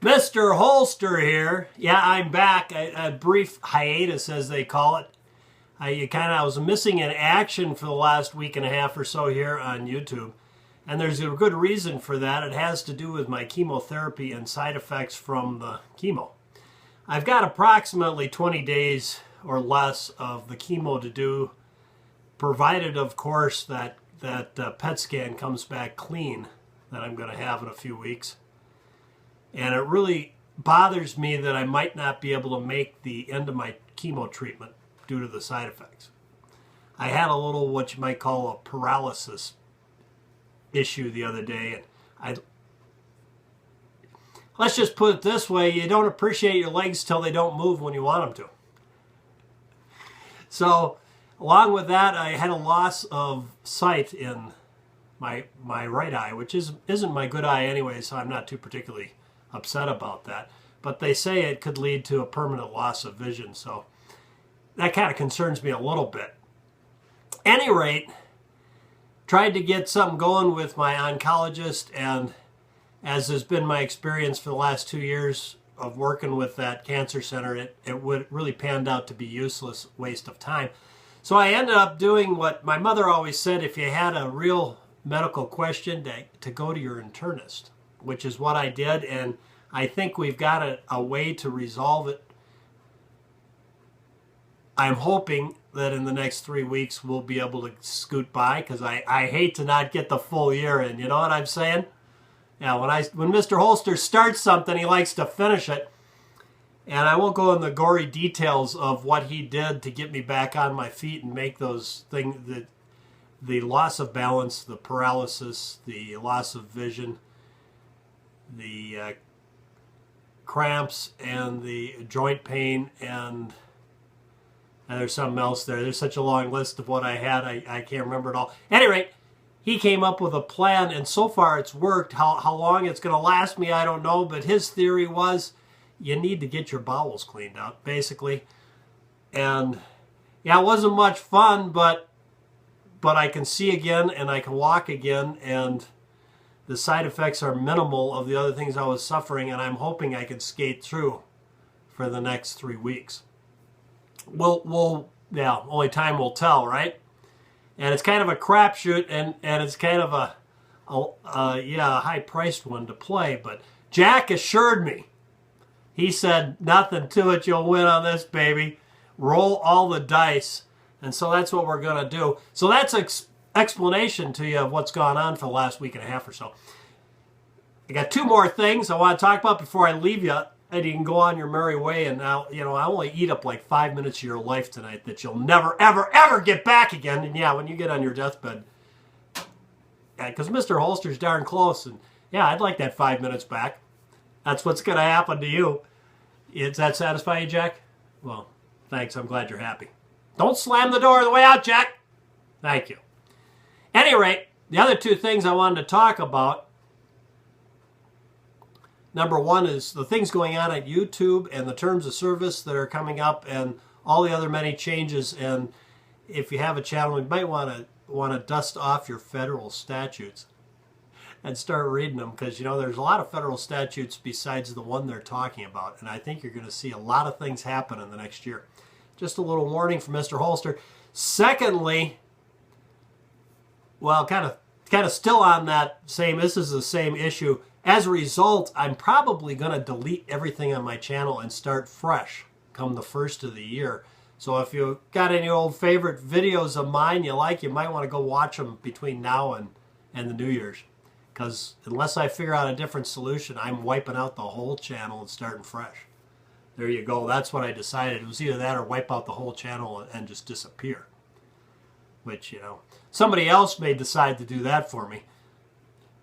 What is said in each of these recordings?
MrHolster here. Yeah, I'm back. A brief hiatus, as they call it. I was missing in action for the last week and a half or so here on YouTube. And there's a good reason for that. It has to do with my chemotherapy and side effects from the chemo. I've got approximately 20 days or less of the chemo to do, provided, of course, that PET scan comes back clean that I'm going to have in a few weeks. And it really bothers me that I might not be able to make the end of my chemo treatment due to the side effects. I had a little, what you might call a paralysis issue the other day, and let's just put it this way, you don't appreciate your legs till they don't move when you want them to. So along with that, I had a loss of sight in my right eye, which isn't my good eye anyway, so I'm not too particularly upset about that. But they say it could lead to a permanent loss of vision, so that kind of concerns me a little bit. At any rate, tried to get something going with my oncologist, and as has been my experience for the last 2 years of working with that cancer center, it would really panned out to be useless waste of time. So I ended up doing what my mother always said: if you had a real medical question, to go to your internist, which is what I did, and I think we've got a way to resolve it. I'm hoping that in the next 3 weeks we'll be able to scoot by, because I hate to not get the full year in. You know what I'm saying? Yeah, when MrHolster starts something, he likes to finish it. And I won't go in the gory details of what he did to get me back on my feet and make those things, the loss of balance, the paralysis, the loss of vision, the cramps, and the joint pain, and there's something else there. There's such a long list of what I had, I can't remember it all. At any rate, he came up with a plan, and so far it's worked. How long it's going to last me, I don't know, but his theory was you need to get your bowels cleaned out, basically. And yeah, it wasn't much fun, but I can see again, and I can walk again, and the side effects are minimal of the other things I was suffering, and I'm hoping I can skate through for the next 3 weeks. Yeah, only time will tell, right? And it's kind of a crapshoot, and it's kind of a high-priced one to play. But Jack assured me, he said, nothing to it, you'll win on this, baby. Roll all the dice. And so that's what we're going to do. So that's explanation to you of what's gone on for the last week and a half or so. I got 2 more things I want to talk about before I leave you, and you can go on your merry way. And now, I only eat up like 5 minutes of your life tonight that you'll never, ever, ever get back again. And yeah, when you get on your deathbed, because MrHolster's darn close, and yeah, I'd like that 5 minutes back. That's what's going to happen to you. Does that satisfy you, Jack? Well, thanks. I'm glad you're happy. Don't slam the door on the way out, Jack. Thank you. At any rate, the other 2 things I wanted to talk about. Number 1 is the things going on at YouTube and the terms of service that are coming up, and all the other many changes. And if you have a channel, you might want to dust off your federal statutes and start reading them, because there's a lot of federal statutes besides the one they're talking about, and I think you're going to see a lot of things happen in the next year. Just a little warning from MrHolster. Secondly, well, kind of still on that same, this is the same issue. As a result, I'm probably going to delete everything on my channel and start fresh come the first of the year. So if you got any old favorite videos of mine you like, you might want to go watch them between now and the New Year's. Because unless I figure out a different solution, I'm wiping out the whole channel and starting fresh. There you go. That's what I decided. It was either that or wipe out the whole channel and just disappear. Which, somebody else may decide to do that for me.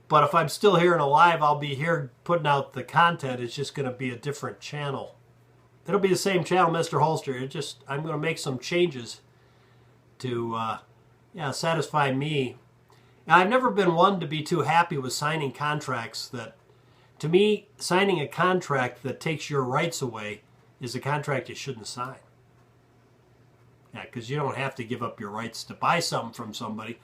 But if I'm still here and alive, I'll be here putting out the content. It's just going to be a different channel. It'll be the same channel, MrHolster. I'm going to make some changes to satisfy me. Now, I've never been one to be too happy with signing contracts that, to me, signing a contract that takes your rights away is a contract you shouldn't sign. Yeah, because you don't have to give up your rights to buy something from somebody.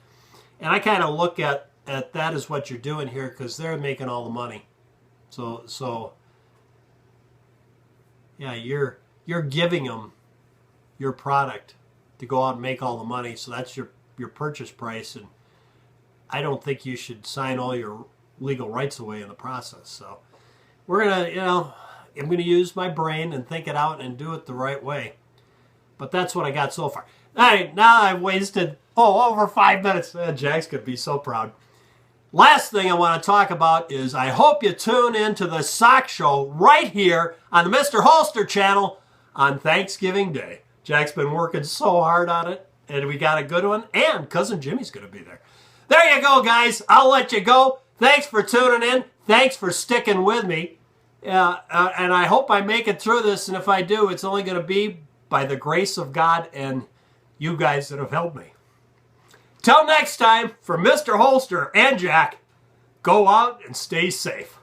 And I kind of look at that as what you're doing here, because they're making all the money. So yeah, you're giving them your product to go out and make all the money. So that's your purchase price, and I don't think you should sign all your legal rights away in the process. So we're gonna, I'm gonna use my brain and think it out and do it the right way. But that's what I got so far. All right, now I've wasted over 5 minutes. Jack's gonna be so proud. Last thing I want to talk about is I hope you tune in to the sock show right here on the MrHolster channel on Thanksgiving Day. Jack's been working so hard on it, and we got a good one, and Cousin Jimmy's going to be there. There you go, guys. I'll let you go. Thanks for tuning in. Thanks for sticking with me. And I hope I make it through this, and if I do, it's only going to be by the grace of God and you guys that have helped me. Till next time, for MrHolster and Jack, go out and stay safe.